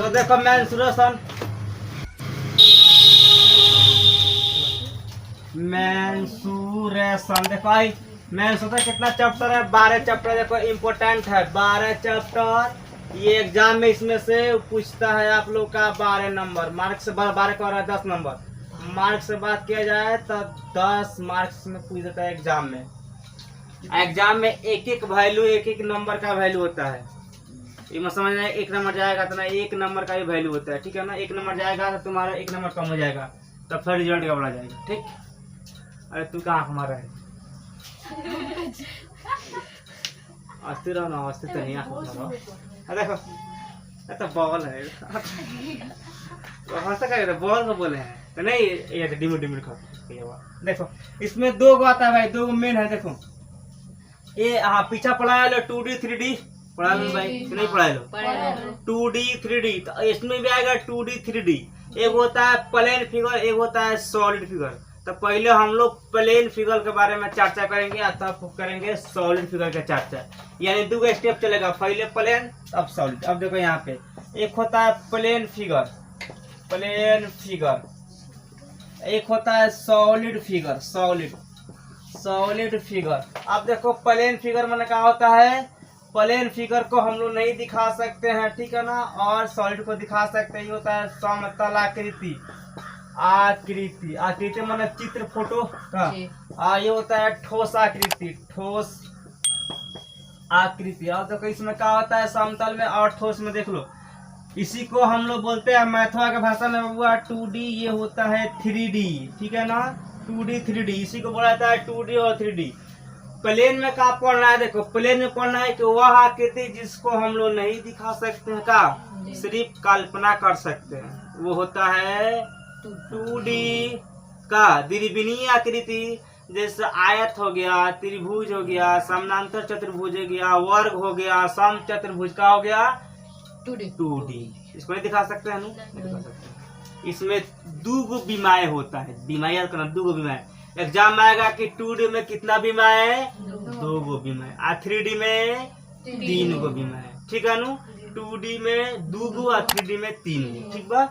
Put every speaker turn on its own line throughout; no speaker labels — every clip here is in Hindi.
तो देखो मेंसुरेशन देखो भाई मेंसुरेशन कितना चैप्टर है, 12 चैप्टर। देखो इम्पोर्टेंट है 12 चैप्टर। ये एग्जाम में इसमें से पूछता है आप लोग का 12 नंबर मार्क्स से, 12 का 10 नंबर मार्क्स से बात किया जाए तो 10 मार्क्स में पूछ देता है एग्जाम में। एग्जाम में एक एक वैल्यू, एक एक नंबर का वैल्यू होता है। ये मत समझना, एक नंबर जाएगा तो ना एक नंबर का भी वैल्यू होता है, ठीक है ना। एक नंबर जाएगा तो तुम्हारा एक नंबर कम हो जाएगा, तब फिर रिजल्ट गड़बड़ा जाएगा, ठीक। अरे तू कहाँ हमारा है, अस्थिर रहो ना, अस्थिर तो नहीं रहो। देखो तो बॉल है बॉल को बोले हैं तो नहीं, ये डिमिट डिमिट खा। देखो इसमें 2 गो आता है भाई, 2 गो मेन है। देखो ये हाँ पीछा पढ़ाया लो 2D 3D पढ़ा लो भाई, नहीं पढ़ाया लो 2D 3D। तो इसमें भी आएगा 2D 3D। एक होता है प्लेन फिगर, एक होता है सॉलिड फिगर। तो पहले हम लोग प्लेन फिगर के बारे में चर्चा करेंगे, तब करेंगे सॉलिड फिगर का चर्चा। यानी 2 स्टेप चलेगा, पहले प्लेन अब सॉलिड। अब देखो यहाँ पे एक होता है प्लेन फिगर, प्लेन फिगर। एक होता है सॉलिड फिगर, सॉलिड फिगर। अब देखो प्लेन फिगर मैंने कहा होता है, प्लेन फिगर को हम लोग नहीं दिखा सकते हैं, ठीक है ना, और सॉलिड को दिखा सकते हैं। ये होता है समतल आकृति, आकृति आकृति माने चित्र फोटो का। ये होता है ठोस आकृति, ठोस आकृति। और देखो इसमें क्या होता है, समतल में और ठोस में। देख लो इसी को हम लोग बोलते हैं मैथवा के भाषा में हुआ 2D, ये होता है 3D, ठीक है ना, 2D 3D। इसी को बोला जाता है 2D और 3D। प्लेन में क्या पढ़ना है, देखो प्लेन में पढ़ना है कि वह आकृति जिसको हम लोग नहीं दिखा सकते हैं, का सिर्फ कल्पना कर सकते हैं, वो होता है 2D का द्विविमीय आकृति। जैसे आयत हो गया, त्रिभुज हो गया, समानांतर चतुर्भुज हो गया, वर्ग हो गया, सम चतुर्भुज का हो गया 2D। इसको नहीं दिखा सकते हैं, नहीं दिखा सकते। इसमें 2 गो विमाएँ होता है, विमाएँ याद करना, 2 गो विमाएँ। एग्जाम में आएगा कि 2D में कितना विमाएँ, 2 गो विमाएँ। 3D में 3 गो विमाएँ, ठीक है नु। 2D में 2 गो और 3D में 3 गो, ठीक बा।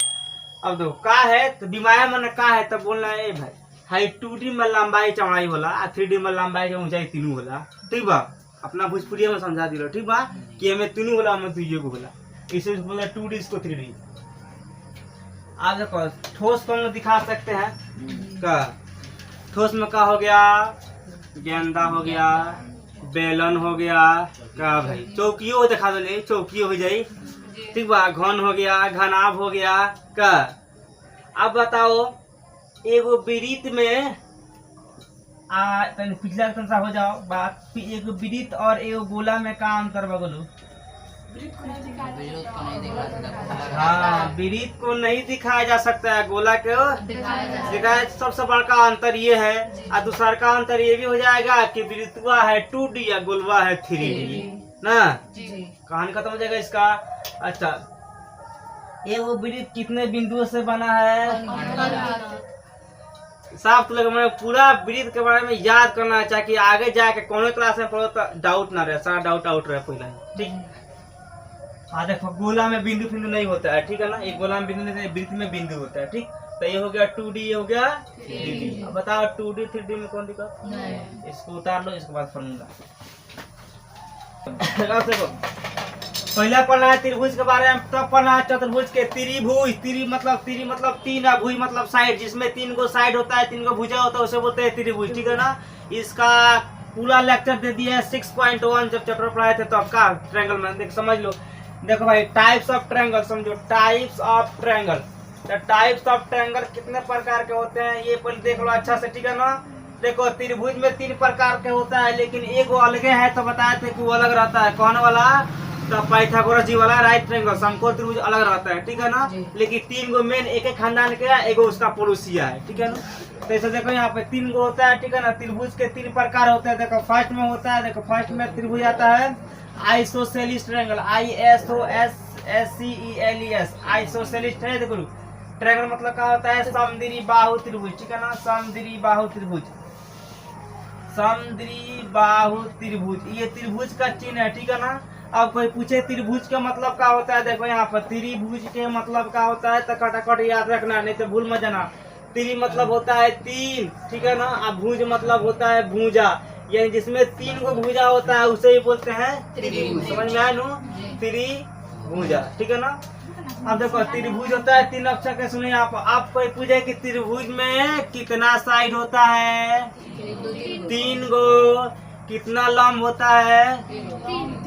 अब देखो का है तो विमाएँ मन का है, तब बोलना है भाई हाई 2D में लंबाई चौड़ाई होला, 3D में लंबाई ऊंचाई तीनों होला, ठीक बा। अपना भोजपुरी में समझा दिलो, ठीक बा, कि हमें तीनों होला, हमें 2 गो होला। इसे बोला 2D, इसको 3D। आप देखो ठोस को हम लोग दिखा सकते हैं का, ठोस में का हो गया, गेंदा हो गया, बेलन हो गया, का भाई चौकियो दिखा दो, चौकियो हो जाये, ठीक बा। घन हो गया, घनाभ हो गया का। अब बताओ एगो वृत्त में पिछला सा हो जाओ बात, एगो वृत्त और एगो गोला में का अंतर बा बोलो। हाँ वृत्त को नहीं दिखाया जा सकता है, गोला को दिखाया। सबसे बड़का अंतर ये है, और दूसरा का अंतर ये भी हो जाएगा कि वृत्तवा है 2D या गोलवा है 3D ना। कहानी खत्म हो जाएगा इसका। अच्छा ये वो वृत्त कितने बिंदुओं से बना है, साफ तो लगे। पूरा वृत्त के बारे में याद करना चाहिए कि आगे जाके कौन क्लास में पढ़ो तो डाउट ना रहे, सारा डाउट आउट रहे पहले, ठीक। हाँ देखो गोला में बिंदु बिंदु नहीं होता है, ठीक है ना। एक गोला में बिंदु नहीं, वृत्त में बिंदु होता है, ठीक। तो ये हो गया 2D, ये हो गया 3D। अब बताओ 2D 3D में कौन दिक्कत, इसको उतार लो, इसके बाद फॉर्मूला। देखो पहले पढ़ना है त्रिभुज के बारे में, तब पढ़ना है चतुर्भुज के। त्रिभुज, त्रि मतलब 3 और भुज मतलब साइड, जिसमें 3 गो साइड होता है, 3 गो भुजा होता है, उसे बोलते हैं त्रिभुज, ठीक है ना। इसका पूरा लेक्चर दे दिया है 6.1 जब चैप्टर पढ़ाए थे, तो आपका ट्रायंगल में देख समझ लो। देखो भाई टाइप्स ऑफ ट्रायंगल समझो, टाइप्स ऑफ ट्रायंगल। तो टाइप्स ऑफ ट्रायंगल कितने प्रकार के होते हैं ये पहले देख लो अच्छा से, ठीक है ना। देखो त्रिभुज में 3 प्रकार के होता है, लेकिन एक वो अलग है, तो बताए थे कि वो अलग रहता है। कौन वाला, तो पाइथागोरस जी वाला राइट ट्रायंगल, समकोण त्रिभुज अलग रहता है, ठीक है ना। लेकिन 3 गो मेन एक एक खानदान के, एगो उसका पड़ोसिया है, ठीक है ना। तो ऐसे देखो यहाँ पे 3 गो होता है, ठीक है ना। त्रिभुज के 3 प्रकार होते हैं। देखो फर्स्ट में होता है, देखो फर्स्ट में त्रिभुज आता है आइसोसेलिस ट्रायंगल, ISOSCELES, आइसोसेलिस है। देखो ट्रायंगल मतलब क्या होता है, समद्वि बाहु त्रिभुज, ठीक है ना। समद्वि बाहु त्रिभुज, समद्वि बाहु त्रिभुज, ये त्रिभुज का चिन्ह है, ठीक है ना। अब कोई पूछे त्रिभुज का मतलब क्या होता है, देखो यहाँ पर त्रिभुज के मतलब क्या होता है, तो कटाकट याद रखना, नहीं तो भूल मत जाना। त्रि मतलब होता है तीन, ठीक है ना। अब भुज मतलब होता है भूजा, यानी जिसमें तीन को भूजा होता है उसे ही बोलते हैं त्रिभुज। समझ में आया नु, त्रिभुजा, ठीक है ना। अब देखो त्रिभुज होता है तीन अक्षर के, सुनिए आप कोई पूछे कि त्रिभुज में कितना साइड होता है, 3 गो। कितना लंब होता है,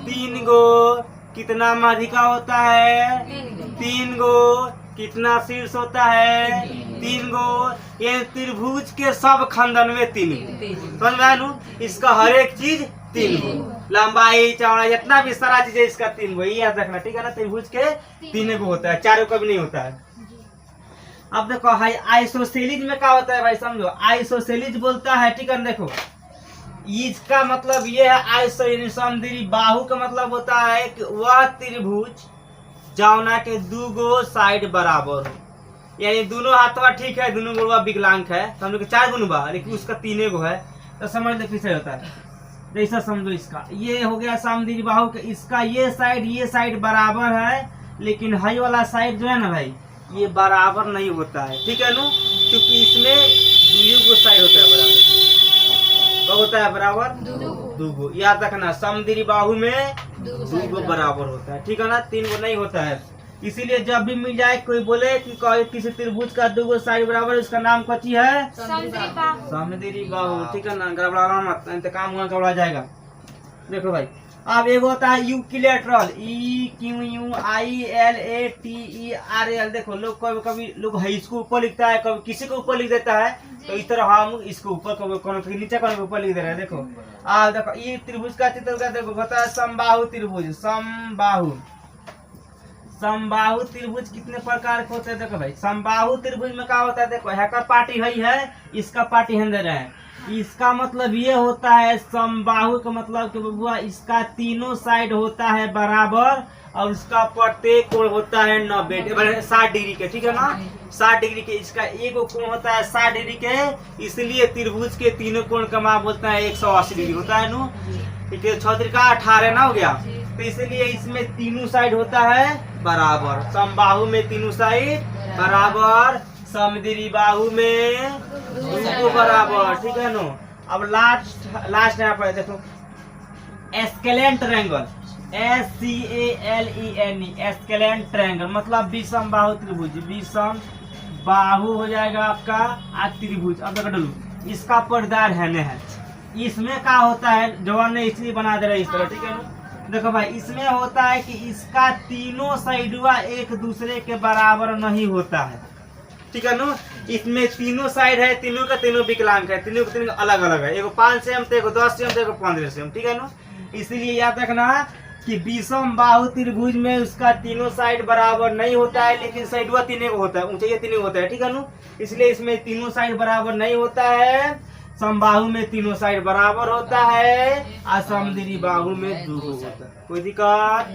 3 गो। कितना माध्यिका होता है, 3 गो। कितना शीर्ष होता है, 3 गो। ये त्रिभुज के सब खंडन में 3 गो। समझ में आया नु, इसका हर एक चीज 3 गो, लंबाई चौड़ाई जितना भी सारा चीज है इसका 3 गो, ये याद रखना, ठीक है ना। त्रिभुज के 3 गो होता है, 4 का भी नहीं होता है। अब देखो हाई आइसोसेलिज में क्या होता है भाई, समझो। आइसोसेलिज बोलता है, ठीक है ना। देखो इसका मतलब ये है, आइसोसेलिज समद्वि बाहु का मतलब होता है कि वह त्रिभुज जौना के 2 गो साइड बराबर हो, यानी दोनों हाथवा ठीक है, दोनों गोड़वा विकलांग है, समझो कि 4 गुण बा, लेकिन उसका 3 गो है, तो समझ लो किसे होता है। जैसा समझो इसका ये हो गया समद्वि बाहु के, इसका ये साइड बराबर है, लेकिन हाई वाला साइड जो है ना भाई, ये बराबर नहीं होता है, ठीक है नु, क्योंकि इसमें 2 गो साइड होता है बराबर। क्या होता है बराबर, 2 गो। याद रखना समद्वि बाहु में 2 गो बराबर होता है, ठीक है ना, 3 गो नहीं होता है। इसीलिए जब भी मिल जाए कोई बोले कि किसी त्रिभुज का 2 गो साइड बराबर, उसका नाम कथी है, समद्वि बाहु, ठीक है ना। गड़बड़ाना मत, नहीं तो काम होना गड़बड़ा जाएगा। देखो भाई अब एक होता है यूक्लिलेटरल, EQUILATERAL। देखो लोग कभी कभी लोग है इसको ऊपर लिखता है, कभी किसी को ऊपर लिख देता है, तो इस तरह हम इसको ऊपर कभी नीचे कभी ऊपर लिख दे रहे हैं। देखो देखो ये त्रिभुज का चित्र का देखो होता है समबाहु त्रिभुज। समबाहु त्रिभुज कितने प्रकार के होते हैं, देखो भाई समबाहु त्रिभुज में क्या होता है, देखो हैकर पार्टी है, इसका पार्टी हम दे रहे हैं। इसका मतलब ये होता है, समबाहु का मतलब कि बबुआ इसका तीनों साइड होता है बराबर, और उसका प्रत्येक कोण होता है 60 डिग्री के, ठीक है ना, 60 डिग्री के। इसका एक कोण होता है 60 डिग्री के, इसलिए त्रिभुज के तीनों कोण का मान बोलता है 180 डिग्री होता है नु, ठीक है। 6 का 18 ना हो गया, तो इसलिए इसमें तीनों साइड होता है बराबर। समबाहु में तीनों साइड बराबर, समद्वि बाहु में 2 गो बराबर, ठीक है नो। अब लास्ट यहाँ पर देखो एस्केलेंट ट्रायंगल, SCALENE, एस्केलेंट ट्रायंगल मतलब विषम बाहु त्रिभुज। विषम बाहु हो जाएगा आपका आ त्रिभुज। अब देखो डलू इसका पर्दार है, इसमें क्या होता है, जवान ने इसलिए बना दे रहा है इस तरह, ठीक है ना। देखो भाई इसमें होता है कि इसका तीनों साइडवा एक दूसरे के बराबर नहीं होता है, ठीक है ना। इसमें तीनों साइड है, तीनों का तीनों विकलांग है, तीनों का तीनों अलग अलग है, एगो 5 सेम, तो एगो 10 सेम, तो एगो 15 सेम, ठीक है ना। इसीलिए याद रखना कि विषम बाहु त्रिभुज में उसका तीनों साइड बराबर नहीं होता है, लेकिन साइडवा 3 को होता है, ऊंचाई 3 होता है, ठीक है ना। इसलिए इसमें तीनों साइड बराबर नहीं होता है। समबाहु में तीनों साइड बराबर होता है, और समद्वि बाहु में 2 होता है। कोई दिक्कत,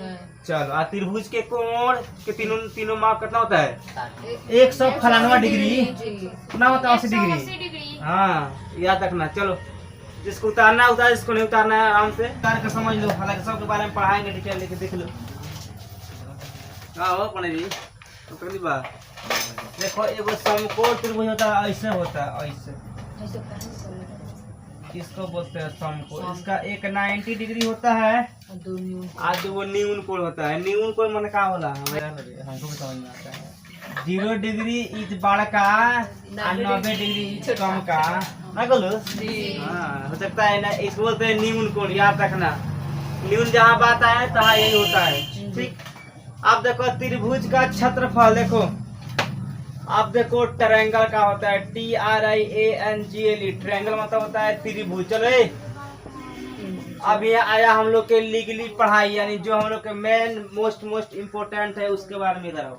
चलो। त्रिभुज के कोण के तीनों माप कितना होता है, 100 डिग्री, कितना होता है 80 डिग्री। हाँ याद रखना। चलो जिसको उतारना है उतार, जिसको नहीं उतारना है आराम से उतार के समझ लो, हालांकि सबके बारे में पढ़ाएंगे डिटेल लेके, देख लो। हाँ हो पढ़े जी, तो पहली बार देखो एगो समकोण त्रिभुज होता है, ऐसे होता है, ऐसे इसको बोलते हैं समकोण। इसका एक 90 डिग्री होता है, और 2 न्यून कोण होता है। न्यून कोण मन का होला, हमको भी समझ में आता है। 0 डिग्री इज बड़ा का, 90 डिग्री इज कम का, ना बोलो। हाँ हो सकता है ना, इसको बोलते हैं न्यून कोण, याद रखना। न्यून जहाँ बात आए तहाँ यही होता है, ठीक। अब देखो त्रिभुज का क्षेत्रफल देखो, अब देखो ट्रायंगल का होता है, TRIANGLE, ट्रायंगल मतलब होता है त्रिभुज। चलो अब ये आया हम लोग के लीगली पढ़ाई, यानी जो हम लोग के मेन मोस्ट इम्पोर्टेंट है उसके बारे में इधर आओ।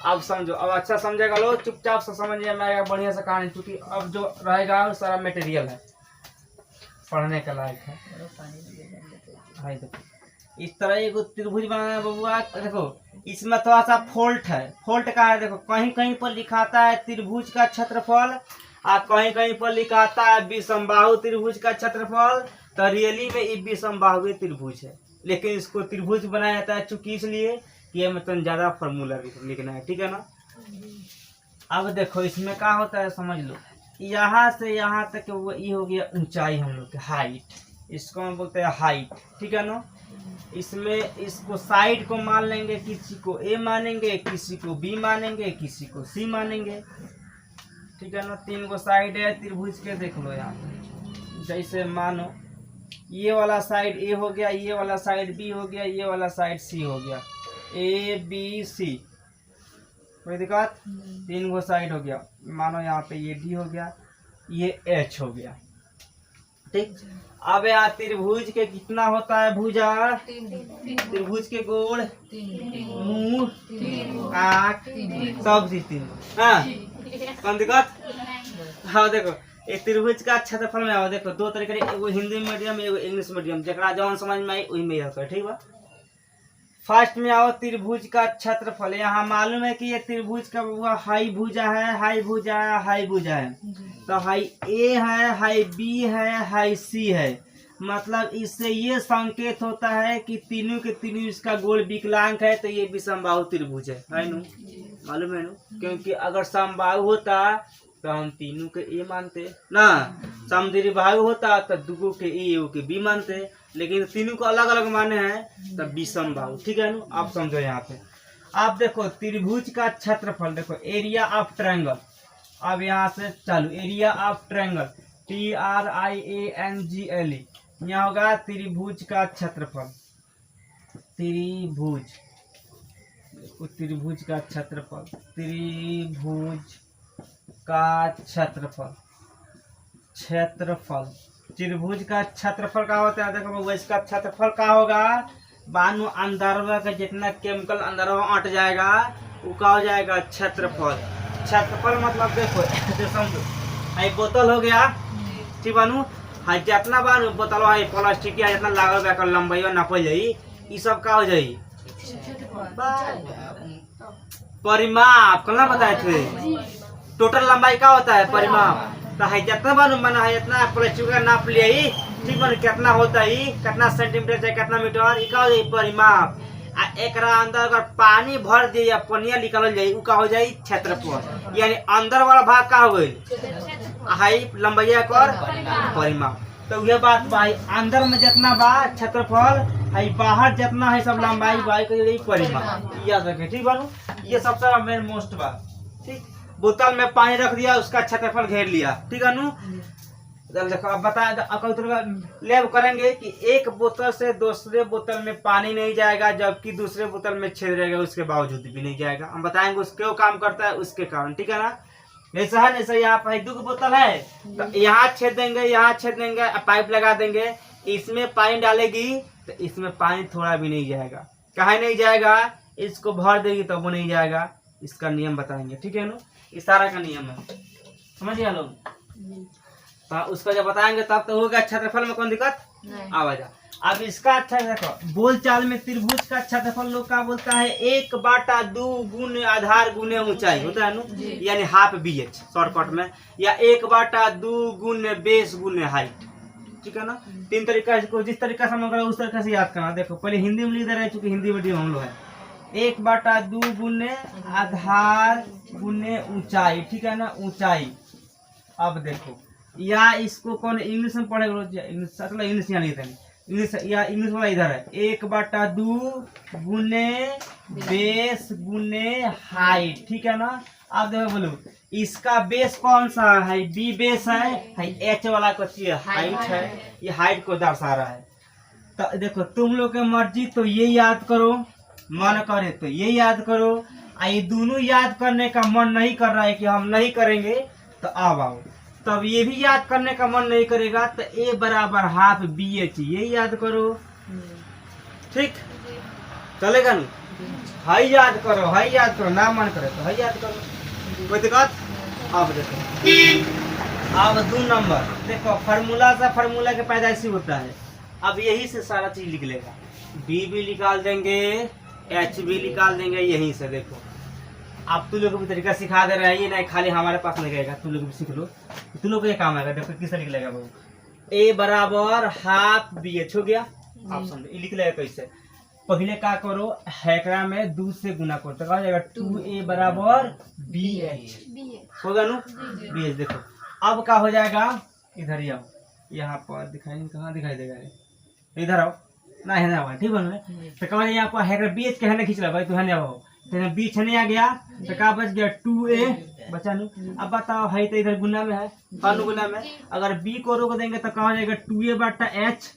अब समझो, अब अच्छा समझेगा लो, चुपचाप से समझ में आएगा बढ़िया से कहानी, क्योंकि अब जो रहेगा सारा मटेरियल है, पढ़ने के लायक है। इस तरह एक त्रिभुज बनाना है बबुआ। देखो इसमें थोड़ा सा फॉल्ट है, फॉल्ट का है, देखो कहीं कहीं पर लिखाता है त्रिभुज का क्षेत्रफल, और कहीं कहीं पर लिखाता है विषमबाहु त्रिभुज का क्षेत्रफल, तो रियली में ये विषमबाहु त्रिभुज है। लेकिन इसको त्रिभुज बनाया जाता है चूंकि इसलिए कि ये मतलब ज्यादा फॉर्मूला लिखना है, ठीक है ना। अब देखो इसमें क्या होता है समझ लो, यहाँ से यहाँ तक वो ये हो गया ऊंचाई हम लोग की हाइट, इसको हम बोलते हैं हाइट, ठीक है ना। इसमें इसको साइड को मान लेंगे, किसी को ए मानेंगे, किसी को बी मानेंगे, किसी को सी मानेंगे, ठीक है ना। 3 गो साइड है त्रिभुज के, देख लो यहाँ पे। जैसे मानो ये वाला साइड ए हो गया, ये वाला साइड बी हो गया, ये वाला साइड सी हो गया, ए बी सी, कोई दिक्कत। 3 गो साइड हो गया, मानो यहाँ पे ये डी हो गया, ये एच हो गया, ठीक। अब यहाँ त्रिभुज के कितना होता है भुजा, त्रिभुज के गोल, मुंह, आँख, सब चीज 3। हाँ कौन दिक्कत। हाँ देखो एक त्रिभुज का क्षेत्रफल में आओ, देखो 2 तरीके, एगो हिंदी मीडियम एगो इंग्लिश मीडियम, जरा जौन समझ में आई वही में है, ठीक बा। फर्स्ट में आओ त्रिभुज का क्षेत्रफल। यहाँ मालूम है कि ये त्रिभुज का हुआ हाई भुजा है, हाई भुजा है, हाई भुजा है, तो हाई ए है, हाई बी है, हाई सी है। मतलब इससे ये संकेत होता है कि तीनों के तीनों इसका गोल विकलांग है, तो ये विषमबाहु त्रिभुज है नु, मालूम है नु। क्योंकि अगर समबाहु होता तो हम तीनों के ए मानते ना, समद्विबाहु होता तो दुगो के ए एगो के बी मानते, लेकिन तीनों को अलग अलग माने हैं तब विषमबाहु, ठीक है ना। आप समझो यहाँ पे। आप देखो त्रिभुज का क्षेत्रफल, देखो एरिया ऑफ ट्रायंगल। अब यहाँ से चालू, एरिया ऑफ ट्रायंगल TRIANGLE, यहाँ होगा त्रिभुज का क्षेत्रफल, त्रिभुज, त्रिभुज का क्षेत्रफल, त्रिभुज का क्षेत्रफल, क्षेत्रफल त्रिभुज का क्षेत्रफल का होता है। देखो बाबू इसका क्षेत्रफल का होगा, बानो अंदरवा का जितना केमिकल अंदरवा अट जाएगा वो का हो जाएगा क्षेत्रफल। क्षेत्रफल मतलब देखो जो समझो, ये बोतल हो गया, ठीक बानू, हाँ जितना बार बोतल है प्लास्टिक या जितना लागल बा लंबाई नापल जाई, ये सब का हो जाई परिमाप, कल ना बताए थे। टोटल लंबाई का होता है परिमाप, तो है जितना बार मना है इतना प्लास्टिक का नाप लिया ही, ठीक बन कितना होता है, कितना सेंटीमीटर चाहे कितना मीटर, ये का हो जाए परिमाप। आ एक अंदर अगर पानी भर दिए या पनिया निकाल जाए वो का हो जाए क्षेत्रफल, यानी अंदर वाला भाग का हो गई हाई लंबाई कर परिमाप। तो यह बात भाई अंदर में जितना बा क्षेत्रफल है, बाहर जितना है सब लंबाई बाई कर परिमाप, याद रखे, ठीक बानू। ये सबसे मेन मोस्ट बात, ठीक। बोतल में पानी रख दिया, उसका क्षेत्रफल घेर लिया, ठीक है नू। देखो अब बताया लेब करेंगे कि एक बोतल से दूसरे बोतल में पानी नहीं जाएगा, जबकि दूसरे बोतल में छेद रहेगा, उसके बावजूद भी नहीं जाएगा। हम बताएंगे उसके काम करता है उसके कारण, ठीक है ना। ऐसा है जैसे यहाँ पर 2 बोतल है, तो यहाँ छेद देंगे, यहाँ छेद देंगे, पाइप लगा देंगे, इसमें पानी डालेगी तो इसमें पानी थोड़ा भी नहीं जाएगा, कहाँ नहीं जाएगा, इसको भर देगी तो वो नहीं जाएगा। इसका नियम बताएंगे, ठीक है ना, इशारा का नियम है, समझ गया लोग। तो उसको जब बताएंगे तब तो होगा क्षेत्रफल में कोई दिक्कत आवाज। अब इसका अच्छा देखो, बोल चाल में त्रिभुज का क्षेत्रफल लोग का बोलता है 1/2 गुने आधार गुने ऊंचाई, होता है ना, यानी हाफ BH शॉर्टकट में, या 1/2 गुने बेस गुने हाइट, ठीक है ना। 3 तरीका इसको जिस तरीका से हम उस तरीके से याद करना। देखो पहले हिंदी में लिख दे रहे, चूंकि हिंदी मीडियम हम लोग है। 1/2 गुने आधार गुने ऊंचाई, ठीक है ना, ऊंचाई। अब देखो या इसको कौन इंग्लिश में पढ़ेगा, इंग्लिश यहाँ लिखते हैं, इंग्लिश या इंग्लिश वाला इधर है। 1/2 गुने बेस गुने हाइट, ठीक है ना। अब देखो बोलो इसका बेस कौन सा है, बी बेस है, एच वाला को हाइट है, ये हाइट को दर्शा रहा है। तो देखो तुम लोग की मर्जी, तो ये याद करो, मन करे तो ये याद करो, ये दोनों याद करने का मन नहीं कर रहा है कि हम नहीं करेंगे तो आओ, तब ये भी याद करने का मन नहीं करेगा तो A बराबर हाफ BH ये याद करो, ठीक चलेगा ना। हाई याद करो, हाई याद करो, ना मन करे तो हाई याद करो, कोई दिक्कत। अब देखो अब 2 नंबर, देखो फार्मूला से फार्मूला के पैदाइशी होता है। अब यही से सारा चीज लिख लेगा, B भी निकाल देंगे, H भी निकाल देंगे, यहीं से देखो। आप तुम लोग को भी तरीका सिखा दे रहे हैं, ये नहीं खाली हमारे पास नहीं रहेगा, तुम लोग भी सीख लो, तुम लोग को ये काम आएगा। देखो किस तरीके लगेगा बाबू, A बराबर हाफ BH हो गया, ऑप्शन लिख ले कैसे। पहले क्या करो, हैकरा में 2 से गुना करो तो क्या हो जाएगा 2a बराबर BH होगा नु BH। देखो अब क्या हो जाएगा, इधर ही आओ, यहाँ पर दिखाई कहाँ दिखाई देगा, इधर आओ ना है ना, ठीक है। तो क्या यहाँ पर हैकरा BH के है खींच ला भाई, तो है ना तो बीच नहीं आ गया तो क्या बच गया 2a बचा नहीं। अब बताओ है तो इधर गुना में है, गुना में अगर b को रोक देंगे तो क्या हो जाएगा 2a बटा h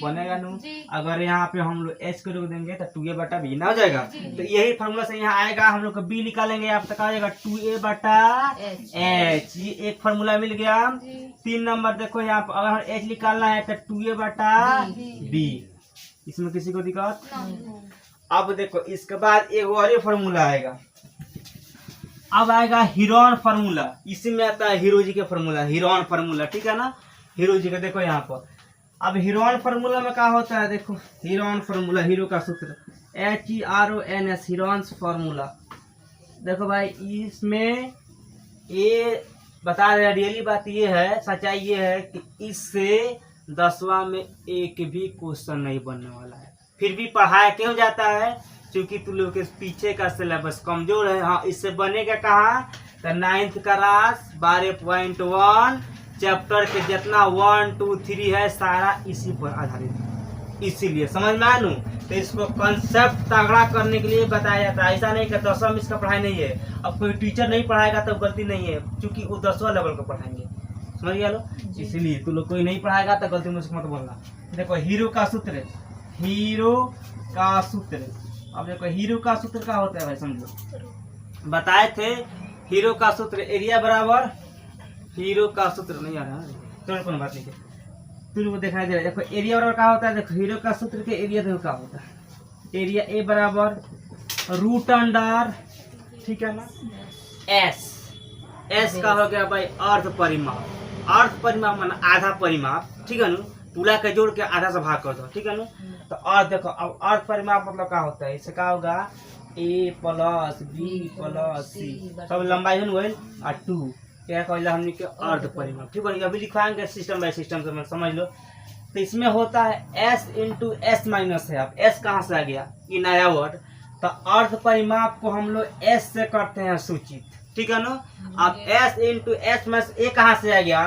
बनेगा नु। अगर यहाँ पे हम लोग h को रोक देंगे तो 2a बटा b ना हो जाएगा। तो यही फॉर्मूला से यहाँ आएगा, हम लोग को b निकालेंगे आप तो क्या हो जाएगा 2a बटा h। ये एक फॉर्मूला मिल गया। 3 नंबर देखो यहाँ पर अगर h निकालना है तो 2a बटा b, इसमें किसी को दिक्कत। अब देखो इसके बाद एक और फॉर्मूला आएगा, अब आएगा हीरोन फार्मूला। इसी में आता है हीरो जी के फार्मूला, हीरोन फार्मूला, ठीक है ना, हीरो जी का। देखो यहाँ पर अब हीरोन फार्मूला में क्या होता है, देखो हीरोन फार्मूला, हीरो का सूत्र HERONS, हीरोन्स फार्मूला। देखो भाई इसमें ये बता रहे, रियली बात ये है, सच्चाई ये है कि इससे 10वां में एक भी क्वेश्चन नहीं बनने वाला है। फिर भी पढ़ाया क्यों जाता है, क्योंकि तुम लोग के पीछे का सिलेबस कमजोर है। हाँ इससे बनेगा कहाँ, तो 9th क्लास 12.1 चैप्टर के जितना 1 2 3 है सारा इसी पर आधारित, इसीलिए समझ में आनू। तो इसको कंसेप्ट तगड़ा करने के लिए बताया जाता है। ऐसा नहीं कि 10वां में इसका पढ़ाई नहीं है। अब कोई टीचर नहीं पढ़ाएगा तो गलती नहीं है, क्योंकि वो 10वां लेवल का पढ़ाएंगे, समझ गया लो। इसीलिए तुम लोग कोई नहीं पढ़ाएगा तो गलती मुझको मत बोलना। देखो हीरो का सूत्र, हीरो का सूत्र। अब देखो हीरो का सूत्र क्या होता है भाई, समझो बताए थे। हीरो का सूत्र एरिया बराबर, हीरो का सूत्र नहीं आ रहा है, चलो कोई बात नहीं, तुम लोग दिखाई दे रहा है। देखो एरिया बराबर क्या होता है, देखो हीरो का सूत्र के एरिया देखो क्या होता है, एरिया ए बराबर रूट अंडर, ठीक है ना, एस का हो गया भाई अर्ध परिमाप। अर्ध परिमाप माना आधा परिमाप, ठीक है ना, पूरा के जोड़ के आधा से भाग कर दो, ठीक है ना। तो अर्ध देखो, अब अर्ध परिमाप मतलब क्या होता है, इससे क्या होगा a plus b plus c सब लंबाई है और 2 क्या कहला हमने के अर्ध परिमाप, ठीक है। अभी लिखवाएंगे सिस्टम बाय सिस्टम से, समझ लो। तो इसमें होता है s इंटू एस माइनस है। अब s कहाँ से आ गया, ये नया वर्ड। तो अर्ध परिमाप को हम लोग s से करते हैं सूचित, ठीक है ना। अब s into S minus a कहाँ से आ गया,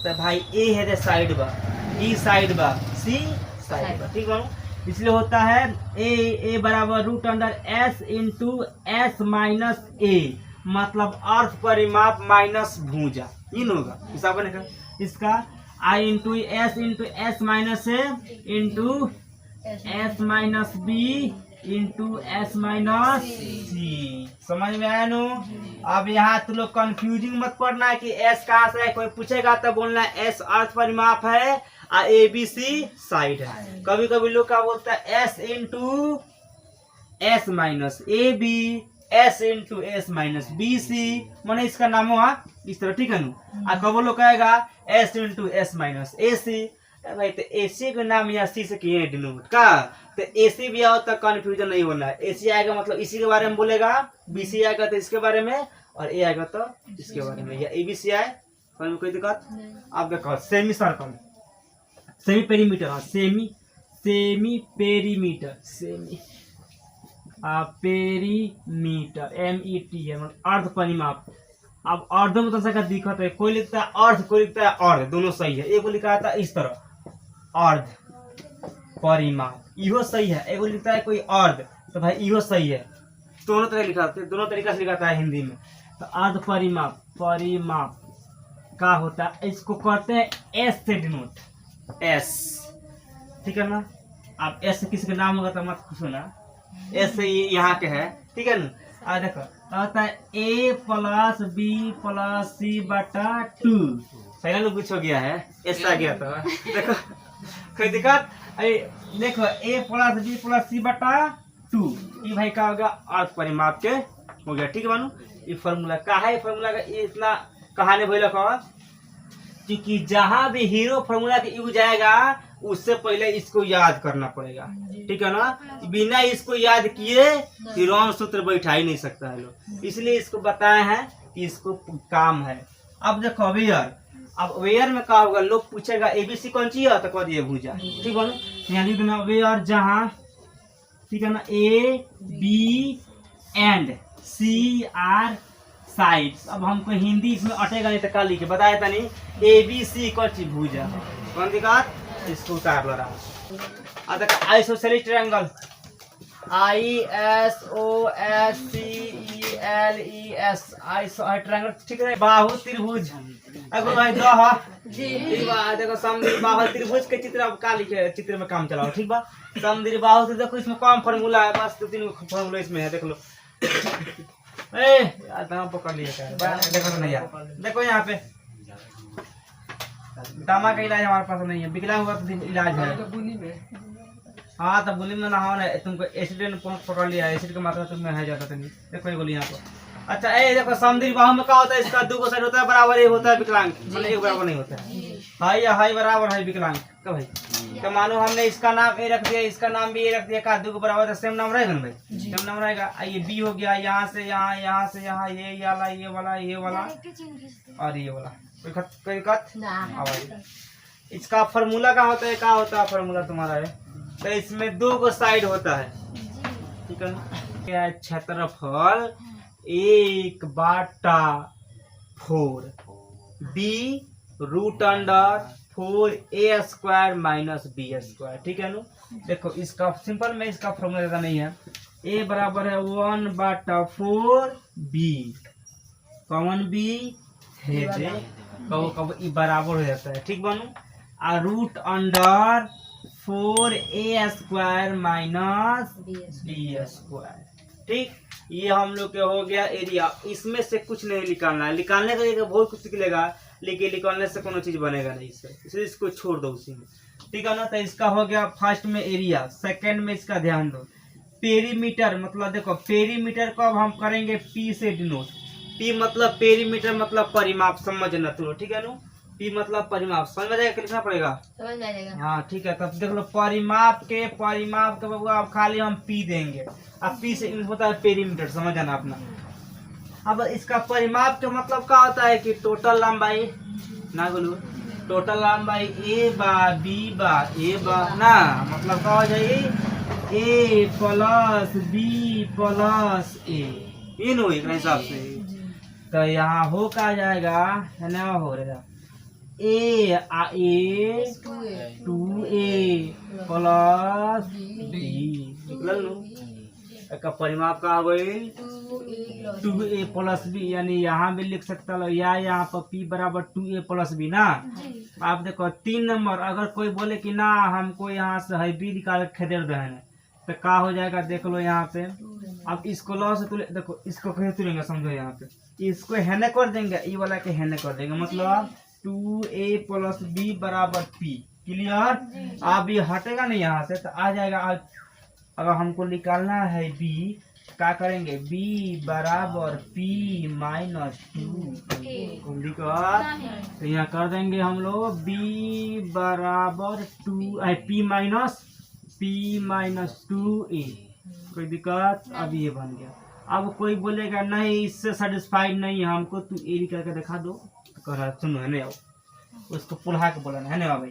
तो भाई a है साइड बा, b साइड बा, c साइड बा, ठीक है। इसलिए होता है ए बराबर root under s into S minus a, मतलब अर्थ परिमाप माइनस भुजा, इन होगा हिसाब बनेगा इसका। आई into S minus a into S minus b into S minus c, समझ में आया नो। अब यहाँ तुम लोग कंफ्यूजिंग मत पड़ना है कि एस कहाँ से है, कोई पूछेगा तो बोलना है एस अर्थ परिमाप है और ए बी सी साइड है। कभी कभी लोग क्या बोलता है S into S minus A B, S into S minus B C, मैंने इसका नाम हुआ इस तरह, ठीक है ना। कभी लोग कहेगा एस इंटू एस माइनस ए सी, भाई तो एसी का नाम या सी से किए डिनोट का, तो एसी भी आओ तो कंफ्यूजन नहीं होना है। एसी आएगा मतलब इसी के बारे में बोलेगा, बीसी आएगा तो इसके बारे में, और ए आएगा तो इसके बारे में, या एबीसी आए में कोई दिक्कत। अब देखो semi circle, semi perimeter, semi perimeter, semi perimeter MET है, मतलब अर्ध परिमाप। अब अर्धों में तो सबका दिक्कत है, कोई लिखता है अर्ध, कोई लिखता है अर्ध, दोनों सही है। एक लिखा था इस तरह अर्ध परिमाप, इहो सही है। एक लिखता है कोई अर्ध, तो भाई इहो सही है। दोनों तरह लिखा था, दोनों तरीका से लिखा था हिंदी में। तो अर्ध परिमाप, परिमाप का होता है, इसको कहते हैं एस से डिनोट, एस, ठीक है ना। अब एस से किसी का नाम होगा तो मत पूछो ना, एस से यहाँ के है, ठीक है ना। देखो होता है ए प्लस बी प्लस सी बटा 2, सही ना, कुछ हो गया है, एस आ गया था। देखो कोई दिक्कत, देखो ए प्लस बी प्लस सी बटा 2, ये भाई का होगा अर्थ परिमाप के हो गया, ठीक है मानू। ये फॉर्मूला का है, फॉर्मूला का ये इतना कहानी भैया का, क्योंकि जहां भी हीरो फॉर्मूला के यूज आएगा उससे पहले इसको याद करना पड़ेगा, ठीक है ना। बिना इसको याद किए हीरोन सूत्र बैठा ही नहीं सकता है लोग, इसलिए इसको बताए हैं कि इसको काम है। अब देखो अभी यार अब वेयर में क्या होगा, लोग पूछेगा एबीसी कौन सी है तो कह दिए भुजा, ठीक है ना। यहाँ लिख देना वेयर जहाँ, ठीक है ना, A B and C are sides. अब हमको हिंदी इसमें अटेगा नहीं तो क्या लिखे बताया था नहीं, ए बी सी कौन सी भुजा है, कौन दिक्कत, इसको उतार लो रहा। अब isosceles triangle, ISOSCELES iso triangle, ठीक है। बाहु त्रिभुज, अगर भाई दो है देखो समद्वि बाहु त्रिभुज के चित्र, अब का लिखे चित्र में काम चलाओ, ठीक बा। समद्वि बाहु तो देखो इसमें कम फार्मूला है, बस 2-3 फार्मूला इसमें है, देख लो। ए यार दाम पकड़ लिए क्या, देखो तो नहीं यार, देखो यहाँ पे दामा का इलाज हमारे पास नहीं है, विकलांग हुआ तो इलाज है। हाँ तो बुली में ना हो ना, तुमको एसिड ने पकड़ लिया, एसिड का मात्रा तुम्हें है ज्यादा, नहीं देखो ये बोली यहाँ पर। अच्छा ये देखो समद्वि बाहु में क्या होता है, इसका 2 साइड होता है बराबर, ये होता है विकलांग, मतलब एक बराबर नहीं होता है। हाई या हाई बराबर है विकलांग का भाई। तो मानो हमने इसका नाम ए रख दिया, इसका नाम भी ए रख दिया, का 2 बराबर तो सेम नाम रहेगा ना भाई, सेम नाम रहेगा। ये बी हो गया, यहाँ से यहाँ, यहाँ से यहाँ, ये वाला, ये वाला, ये वाला और ये वाला, कोई कट। इसका फार्मूला क्या होता है, क्या होता है फार्मूला तुम्हारा है, तो इसमें 2 साइड होता है, ठीक है ना। क्या क्षेत्रफल 1/4 B root under 4a² minus b², ठीक है ना। देखो इसका सिंपल में इसका फॉर्मूला ज़्यादा नहीं है, a बराबर है 1/4 बी, कॉमन बी है कब ई बराबर हो जाता है, ठीक बनू। आ root under 4a² minus b², ठीक। ये हम लोग के हो गया एरिया। इसमें से कुछ नहीं निकालना है, निकालने का बहुत कुछ निकलेगा, लेकिन निकालने से कोनो चीज बनेगा नहीं, इससे इसको छोड़ दो उसी में, ठीक है ना। तो इसका हो गया फर्स्ट में एरिया, सेकंड में इसका ध्यान दो पेरीमीटर, मतलब देखो पेरीमीटर को अब हम करेंगे पी से डिनोट। पी मतलब पेरीमीटर मतलब परिमाप, समझना तुम, ठीक है ना। पी मतलब परिमाप, समझ में जाएगा, लिखना पड़ेगा, समझ में आएगा। हाँ ठीक है, तब देख लो परिमाप के बाबू अब खाली हम पी देंगे, अब पी से होता है पेरीमीटर, समझ जाना अपना। अब इसका परिमाप का मतलब क्या होता है कि टोटल लंबाई ना बोलो, टोटल लंबाई ए बा बी बा ए बा ना, मतलब क्या हो जाएगी ए प्लस बी प्लस ए, इन हो एक हिसाब से। तो यहाँ हो का जाएगा है ना, हो रहेगा ए 2a प्लस बी, निकल लो का परिमाप का हो गई 2a प्लस बी, यानी यहाँ भी लिख सकता लो, या यहाँ पर p बराबर 2a प्लस बी ना। आप देखो 3 नंबर, अगर कोई बोले कि ना हमको यहाँ से है बी निकाल खदेड़ दे तो क्या हो जाएगा, देख लो यहाँ पे। अब इसको लॉ से तुले, देखो इसको कैसे तुलेंगे समझो, यहाँ पे इसको हेने कर देंगे, ई वाला के हेने कर देंगे, मतलब 2a प्लस बी बराबर p, क्लियर। अब ये हटेगा नहीं यहाँ से, तो आ जाएगा। अगर हमको निकालना है b, क्या करेंगे, b बराबर p माइनस 2, तो यहाँ कर देंगे हम लोग b बराबर 2 p माइनस 2a, कोई दिक्कत। अब ये बन गया। अब कोई बोलेगा नहीं इससे सेटिस्फाइड नहीं है हमको, तू ए करके दिखा दो, तो कह रहा सुनो है नहीं, उसको पुल्हा के बोलना है ना भाई,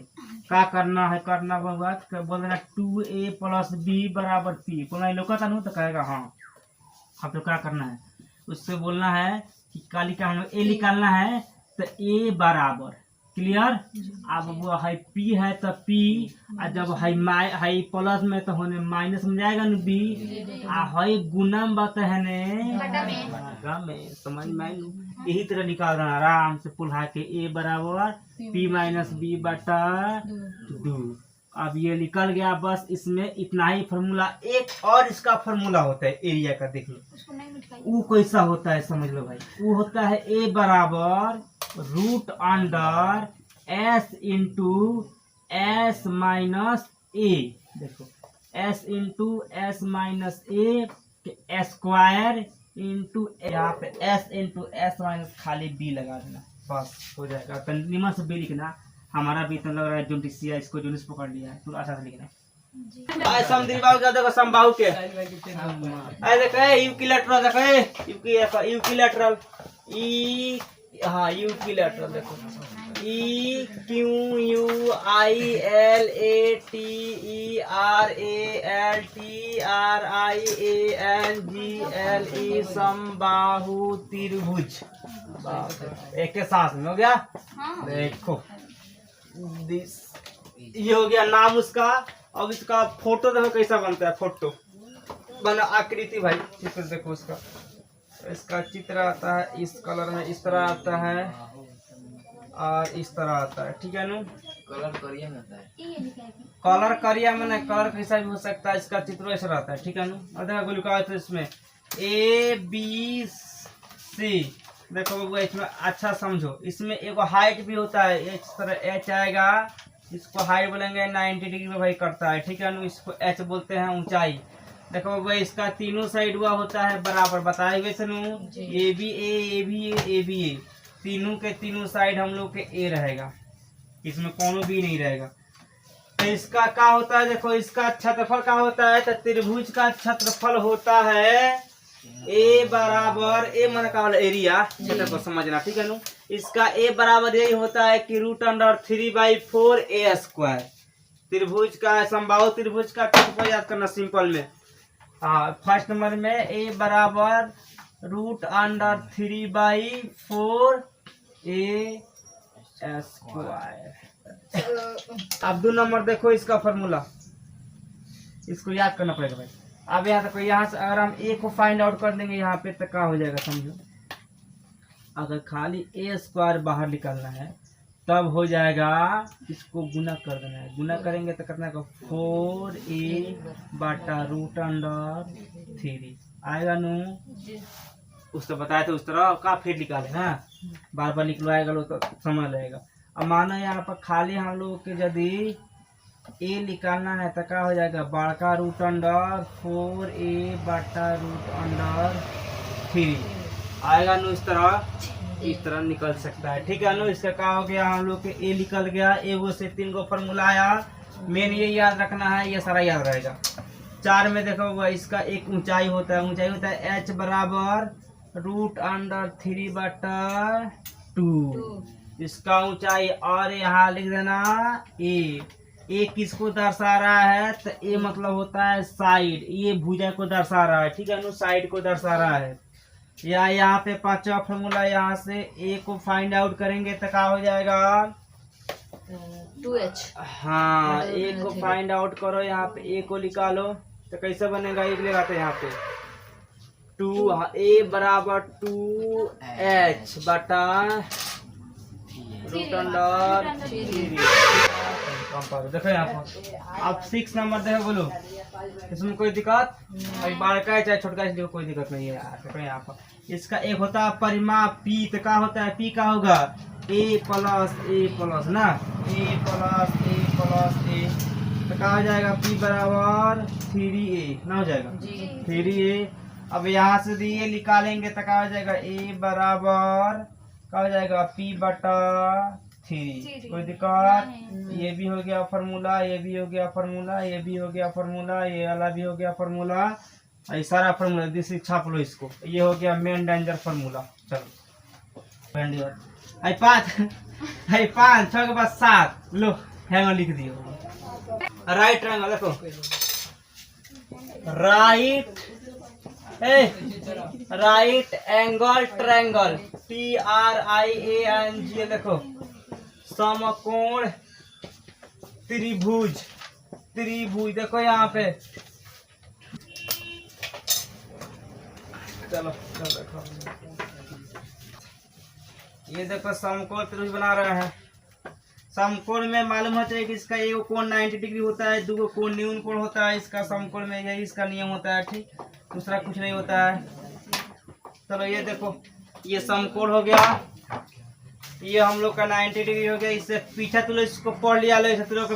क्या करना है, करना होगा बोल देना 2a प्लस बी बराबर p, बोलना लोग तो कहेगा हाँ। अब तो क्या करना है, उससे बोलना है कि काली का हम ए निकालना है, तो a बराबर, क्लियर। अब वो है p है तो p, और जब है प्लस में तो होने माइनस में जाएगा ना b, है गुना में बात है ने समझ में आई। यही तरह निकाल रहा आराम से पुल्हा के a बराबर p माइनस बी बटा 2। अब ये निकल गया, बस इसमें इतना ही फार्मूला। एक और इसका फार्मूला होता है एरिया का, देख लो वो कैसा होता है, समझ लो भाई। वो होता है a बराबर root under s into s minus a, देखो s into s minus a square into, यहाँ पे s इंटू s माइनस खाली b लगा देना, बस हो जाएगा। तो निमन से b लिखना, हमारा भी तो लग रहा है जोनिसिया, इसको जोनिस पकड़ लिया है, तो अच्छा से लिखना। समद्विबाहु का देखो, समबाहु के देखे यूक्विलैटरल, देखे यूक्विलैटरल ई, हाँ यूक्विलैटरल देखो EQUILATRANGLE समबाहु त्रिभुज। एक के सांस में हो गया। देखो ये हो गया नाम उसका। अब इसका फोटो देखो कैसा बनता है। फोटो बना आकृति भाई चित्र देखो उसका। इसका चित्र आता है इस कलर में, इस तरह आता है और इस तरह आता है। ठीक है नु। कलर करिया में आता है। कलर करिया में नहीं, कलर कैसा भी हो सकता है। इसका चित्र ऐसा रहता है। ठीक है नु। और देखो लिखा है तो इसमें ABC। देखो वो इसमें अच्छा समझो, इसमें एक हाइट भी होता है। इस तरह H आएगा, इसको हाइट बोलेंगे 90 डिग्री में भाई करता है। ठीक है नु। इसको H बोलते हैं ऊंचाई। देखो वो इसका तीनों साइड हुआ होता है बराबर, बताए हुए थे नु। ए बी ए तीनों के तीनों साइड हम लोग के ए रहेगा, इसमें कोनो भी नहीं रहेगा। तो इसका क्या होता है, देखो इसका क्षेत्रफल क्या होता है। तो त्रिभुज का क्षेत्रफल होता है ए बराबर, ए मन का एरिया क्षेत्रफल समझना। ठीक है नु। इसका ए बराबर यही होता है कि √3/4 A²। त्रिभुज का समबाहु त्रिभुज का क्षेत्रफल याद करना सिंपल में। हाँ फर्स्ट नंबर में ए बराबर √3/4 A²। अब 2 नंबर देखो इसका फॉर्मूला, इसको याद करना पड़ेगा भाई। अब यहाँ तक, यहाँ से अगर हम ए को फाइंड आउट कर देंगे यहाँ पे तो क्या हो जाएगा समझो। अगर खाली A² बाहर निकालना है तब हो जाएगा, इसको गुना कर देना है। गुना करेंगे तो कितना का 4A/√3 आएगा नु। उसको बताया तो उस तरह का फिर निकाले ना, बार बार निकलवाएगा लो तो समझ लगेगा। अब मानो यहाँ पर खाली हम लोग के यदि ए निकालना है तो क्या हो जाएगा, बड़का √3 आएगा नु। इस तरह निकल सकता है। ठीक है नु। इसका क्या हो गया, हम लोग के ए निकल गया। एगो से 3 गो फॉर्मूला आया। मेन ये याद रखना है, ये सारा याद रहेगा। 4 में देखो इसका एक ऊंचाई होता है। ऊंचाई होता है H बराबर √3/2। इसका ऊंचाई और यहाँ लिख देना ए। ए किसको दर्शा रहा है, तो ए मतलब होता है साइड। ये भुजा को दर्शा रहा है। ठीक है नु। साइड को दर्शा रहा है। या यहाँ पे 5वां फॉर्मूला, यहाँ से ए को फाइंड आउट करेंगे तो क्या हो जाएगा
2H।
हाँ ए को फाइंड आउट करो, यहाँ पे ए को निकालो तो कैसे बनेगा, एक लगाते यहाँ पे 2। ए बराबर 2H बटा √3। देखो यहाँ पर। अब 6 नंबर देखो, बोलो इसमें कोई दिक्कत, बड़ा का चाहे छोटका इसलिए कोई दिक्कत नहीं है यार। देखो यहाँ पर इसका एक होता है परिमाप P। तो क्या होता है P का होगा A प्लस ना, A प्लस A तो क्या हो जाएगा P बराबर 3A ना हो जाएगा 3A। अब यहाँ से भी ये निकालेंगे तो क्या हो जाएगा A बराबर क्या हो जाएगा P/3। कोई दिक्कत, ये भी हो गया फॉर्मूला, ये भी हो गया फॉर्मूला, ये भी हो गया फॉर्मूला, ये वाला भी हो गया फॉर्मूला। ये सारा फॉर्मूला दिस छाप लो इसको। ये हो गया मेन डेंजर फॉर्मूला। चलो 5 6 के बाद 7 लो हैंगर लिख दियो। राइट ट्रायंगल देखो, राइट एंगल ट्रायंगल TRIANGL देखो, समकोण त्रिभुज देखो यहाँ पे। चलो देखो, ये देखो समकोण त्रिभुज बना रहे हैं। समकोण में मालूम होता है कि इसका एक कोण 90 डिग्री होता है, 2 कोण न्यून कोण होता है। इसका समकोण में यही इसका नियम होता है। ठीक, दूसरा कुछ नहीं होता है। चलो ये देखो, ये समकोण हो गया, ये हम लोग का 90 डिग्री हो गया। इससे पीछे तो इसको पढ़ लिया लो, इसे तो लोग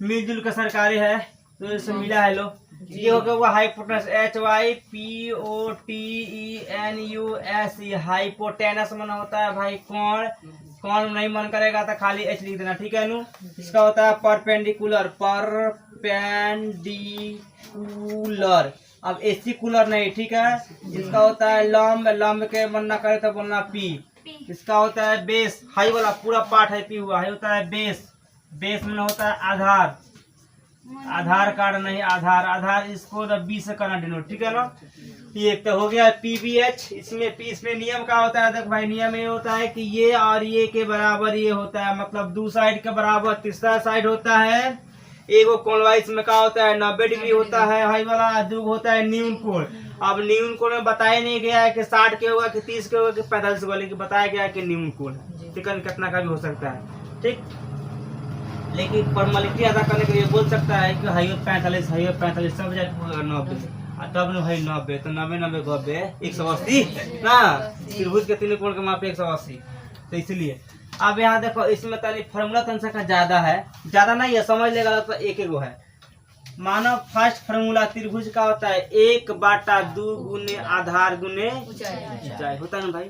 मिलजुल का सरकारी है तो इससे मिला है लो। ये हो गया वो हाइपोटेनस HYPOTENUS। हाइपोटेनस मन होता है भाई कोण। कोण नहीं मन करेगा तो खाली H लिख देना। ठीक है नु। इसका होता है परपेंडिकुलर। अब एसिकुलर नहीं। ठीक है। इसका होता है लंब। लंब के मन ना करे तो बोलना P। इसका होता है बेस, हाई वाला पूरा पार्ट है पी हुआ है होता है बेस। बेस में होता है आधार, आधार कार्ड नहीं, आधार, आधार इसको बी से करना डिनोट, ठीक है ना। ये एक तो हो गया पीबीएच। इसमें नियम क्या होता है, देखो भाई नियम ये होता है कि ये और ये के बराबर ये होता है, मतलब दो साइड के बराबर तीसरा साइड होता है। एगो कोण वाइज में क्या होता है 90 डिग्री होता है हाई वाला, दो होता है न्यून कोण। अब न्यून कोण में बताया नहीं गया है कि 60 के होगा कि 30 के होगा कि 45 के, लेकिन बताया गया है कि न्यून कोण है, ठीक है, कितना का भी हो सकता है, ठीक। लेकिन फॉर्मेलिटी अदा करने के लिए बोल सकता है कि हाई 45, हाई 45 सब जगह 90, तब न भाई 90 तो 90 90 90 180 ना, त्रिभुज के तीनों कोण के माप 180, तो इसलिए अब यहाँ देखो इसमें तनी फॉर्मूला तन का ज्यादा है, ज्यादा नहीं है, समझ लेगा तो एक एगो है। मानो फर्स्ट फॉर्मूला त्रिभुज का होता है 1/2 गुने आधार गुने ऊंचाई, होता है ना भाई।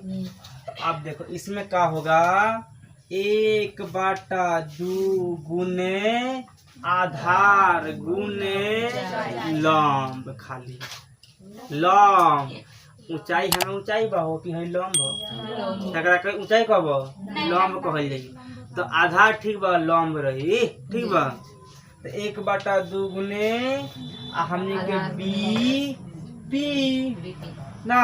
अब देखो इसमें क्या होगा 1/2 गुने आधार गुने लंब, खाली लंब, ऊंचाई है ऊंचाई बहो कि है लंब हो, तकरा के ऊंचाई कब लंब कहल जाई, तो आधार ठीक बा लंब रही, ठीक बा। तो 1/2 गुने हमने के बी पी ना,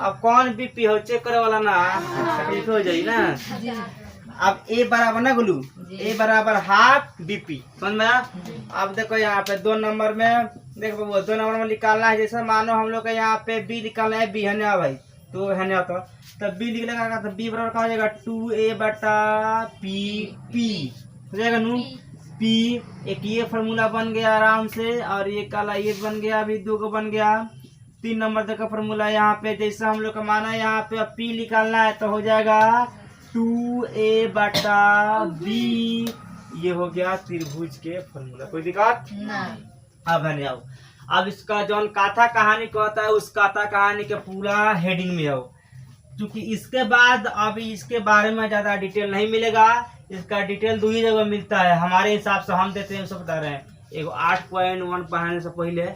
अब कौन बीपी हो चेक करे वाला ना, तकलीफ हो जाई ना। अब ए बराबर ना गुलू, ए बराबर हाफ बीपी, समझ में आया। अब देखो यहाँ पे 2 नंबर में देखो 2 नंबर में निकालना है, जैसे मानो हम लोग यहाँ पे बी निकालना है, बी है ना भाई, तो है ना, तो बी निकलेगा तो बी बराबर क्या हो जाएगा 2a/पी पी हो जाएगा नू, पी। एक ये फॉर्मूला बन गया आराम से, और ये काला ये बन गया, अभी 2 को बन गया। 3 नंबर देखो फॉर्मूला यहाँ पे, जैसे हम लोग का माना है यहाँ पे पी निकालना है तो हो जाएगा 2a/b, ये हो गया त्रिभुज के फॉर्मूला, कोई दिक्कत ना। अब है आओ, अब इसका जो कथा कहानी कहता है उस कथा कहानी के पूरा हेडिंग में आओ, क्योंकि इसके बाद अभी इसके बारे में ज्यादा डिटेल नहीं मिलेगा। इसका डिटेल 2 ही जगह मिलता है हमारे हिसाब से, हम देते हैं सब बता रहे हैं। एगो 8.1 पढ़ाने से पहले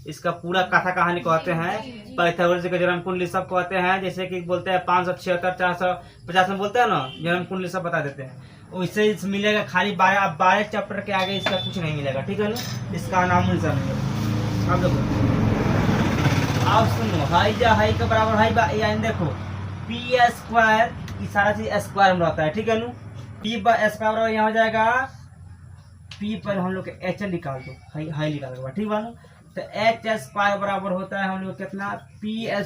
इसका पूरा कथा कहानी कहते हैं, पाइथागोरस का जन्म कुंडली सब कहते हैं, जैसे कि बोलते हैं 576 450 में बोलते हैं ना, जन्म कुंडली सब बता देते हैं। वैसे मिलेगा खाली 12 चैप्टर के आगे इसका कुछ नहीं मिलेगा, ठीक है ना, इसका नाम निशान मिलेगा। अब देखो, अब सुनो, हाई जा हाई के बराबर हाई बा, यानी देखो p² ये सारा चीज स्क्वायर में रहता है, ठीक है ना। p/² यहाँ हो जाएगा, p पर हम लोग एच निकाल दो, हाई निकाल दो, ठीक है ना। तो h² बराबर होता है हम लोग कितना p²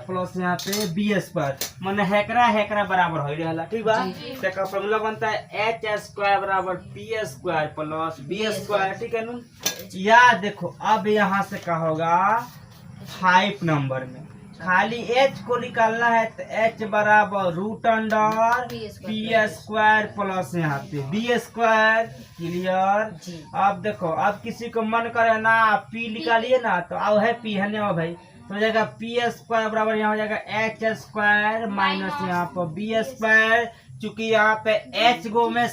प्लस यहाँ पे b², माने हेकरा बराबर हो रहा, ठीक बा। तो फॉर्मूला बनता है h² बराबर p² प्लस b², ठीक है ना। या देखो अब यहाँ से क्या होगा 5 नंबर में खाली h को निकालना है, तो h बराबर √p² प्लस यहाँ पे b², क्लियर। अब देखो, अब किसी को मन करे ना p निकालिए ना, तो अब है p है ना भाई, तो हो जाएगा p² बराबर यहाँ हो जाएगा h² माइनस यहाँ पर b², चूंकि यहाँ पे h गो में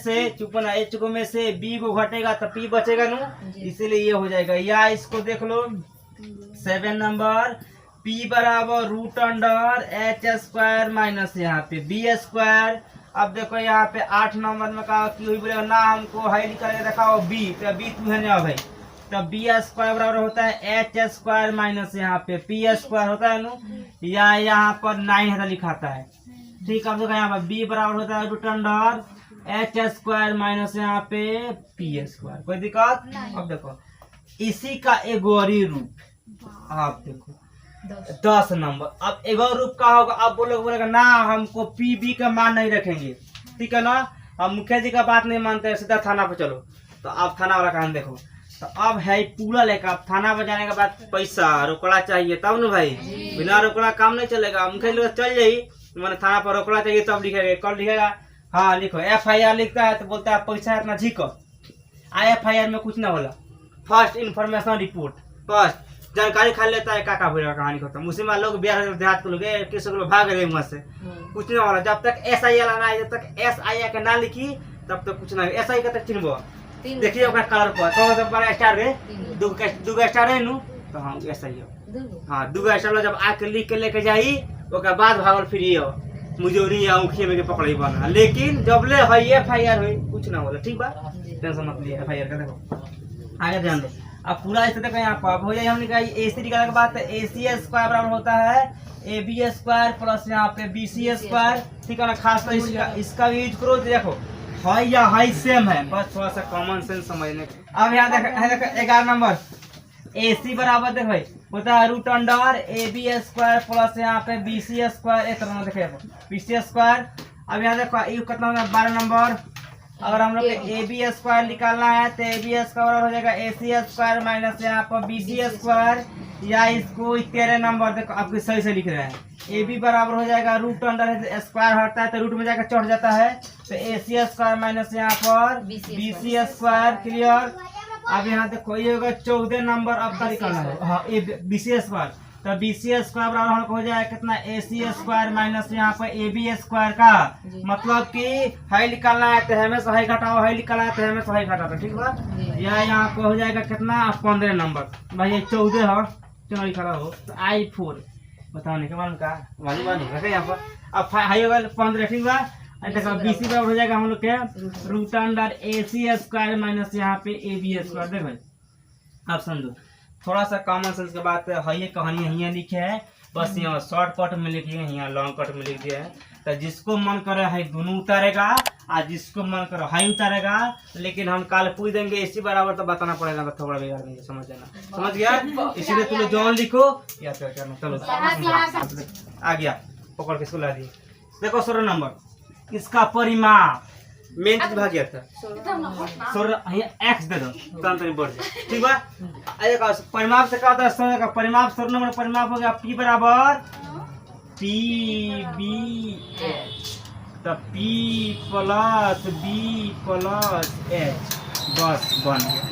से b को घटेगा तो p बचेगा ना, इसीलिए ये हो जाएगा। या इसको देख लो 7 नंबर, p बराबर √h² माइनस यहाँ पे b²। अब देखो यहाँ पे 8 नंबर में कहा कि हुई बोलेगा ना, हमको हाई निकाल के दिखाओ b, तो b 2 है ना भाई, तो b² बराबर होता है h² माइनस यहाँ पे p² होता है ना, या यहाँ पर 9 है लिखाता है, ठीक। अब देखो यहाँ पर b बराबर होता है √h² माइनस यहाँ पे p², कोई दिक्कत। अब देखो इसी का एगोरी रूप, आप देखो 10 नंबर। अब एगो रूप का होगा, अब बोलेगा ना हमको पीबी का मान नहीं रखेंगे, ठीक है ना, अब मुखिया जी का बात नहीं मानते हैं, सीधा थाना पे चलो। तो अब थाना वाला कहानी देखो, तो अब है पूरा लेकर, अब थाना पे जाने के बाद पैसा रोकड़ा चाहिए तब ना भाई, बिना रोकड़ा काम नहीं चलेगा। मुखिया जी चल जाई, मैंने थाना पर रोकड़ा चाहिए तब लिखेगा, कल लिखेगा, हाँ लिखो FIR लिखता है तो बोलता है पैसा इतना झीको, FIR में कुछ ना होला, फर्स्ट इन्फॉर्मेशन रिपोर्ट, फर्स्ट जानकारी खा लेता है, का हुआ कहानी खत्म। उसी में लोग बिहार देहात को लोग किसी को भाग रहे वहां से, कुछ नहीं हो रहा। जब तक SIR आना है, जब तक SIR का ना लिखी तब तक कुछ नहीं। SI का तक चिन्ह देखिए ओकरा कलर पर तो बड़ा स्टार रे, दूगो स्टार है नु, तो हम SI हाँ 2 स्टार जब आके लिख के लेके जाई, ओकर बाद भागल फ्री हो, मुजोरी या उखिया में के पकड़े बना, लेकिन जब ले है FIR हुई कुछ ना बोला, ठीक बा, टेंशन मत लिए FIR का। देखो आगे ध्यान दो, अब पूरा इस तरह का यहाँ पर हो जाए, हमने कहा AC निकालने के बाद AC स्क्वायर बराबर होता है AB स्क्वायर प्लस यहाँ पे BC स्क्वायर, ठीक है ना। खास कर इसका भी यूज करो तो देखो हाई या हाई सेम है, बस थोड़ा सा कॉमन सेंस समझने। अब यहाँ देखो 11 नंबर AC बराबर देखो होता है root under AB square plus यहाँ पे BC स्क्वायर, एक तरह देखे BC स्क्वायर। अब यहाँ देखो ये कितना होगा 12 नंबर, अगर हम लोग AB स्क्वायर निकालना है तो AB स्क्वायर हो जाएगा AC स्क्वायर माइनस यहाँ पर BC स्क्वायर, या इसको 13 नंबर देखो आपके सही से लिख रहे हैं। AB बराबर हो जाएगा रूट अंडर स्क्वायर हटता है तो रूट में जाकर चढ़ जाता है, तो AC स्क्वायर माइनस यहाँ पर BC स्क्वायर, क्लियर। अब यहाँ देखो ये होगा 14 नंबर आपका निकालना है, हाँ BC स्क्वायर, तो BC स्क्वायर बराबर हम हो जाएगा कितना AC स्क्वायर माइनस यहाँ पर AB स्क्वायर का, मतलब कि हाई निकालना है तो हमेशा हाई घटाओ, हाई निकालना है तो हमेशा हाई घटाओ, ठीक बा। यह यहाँ पर हो जाएगा कितना 15 नंबर, भाई ये 14 हो, चलो लिखा हो तो I4 बताओ नहीं क्या का वाली रखे यहाँ पर। अब हाई होगा 15, ठीक बा। देखो BC बराबर हो जाएगा हम लोग के root under AC square minus यहाँ पे AB स्क्वायर। देखो अब समझो थोड़ा सा कॉमन सेंस के बात है, ये कहानी यहाँ लिखे है, बस यहाँ शॉर्टकट में लिखिए, यहाँ लॉन्ग कट में लिख दिया है। तो जिसको मन करे हाई दोनों उतारेगा और जिसको मन करे हाई उतारेगा, लेकिन हम कल पूछ देंगे AC बराबर तो बताना पड़ेगा, तो थोड़ा बिगाड़ देंगे, समझ जाना, समझ गया। इसीलिए तुम लोग जॉन लिखो या क्या करना, चलो आ गया पकड़ के इसको ला दिए। देखो 16 नंबर इसका परिमाप मेन चीज भाग गया था, 16 एक्स दे दो तो बढ़ जाए, ठीक बा। परिमाप से क्या होता है, 16 का परिमाप 16 नंबर परिमाप हो गया P बराबर PBH, तो P plus B plus H, बस बन गया।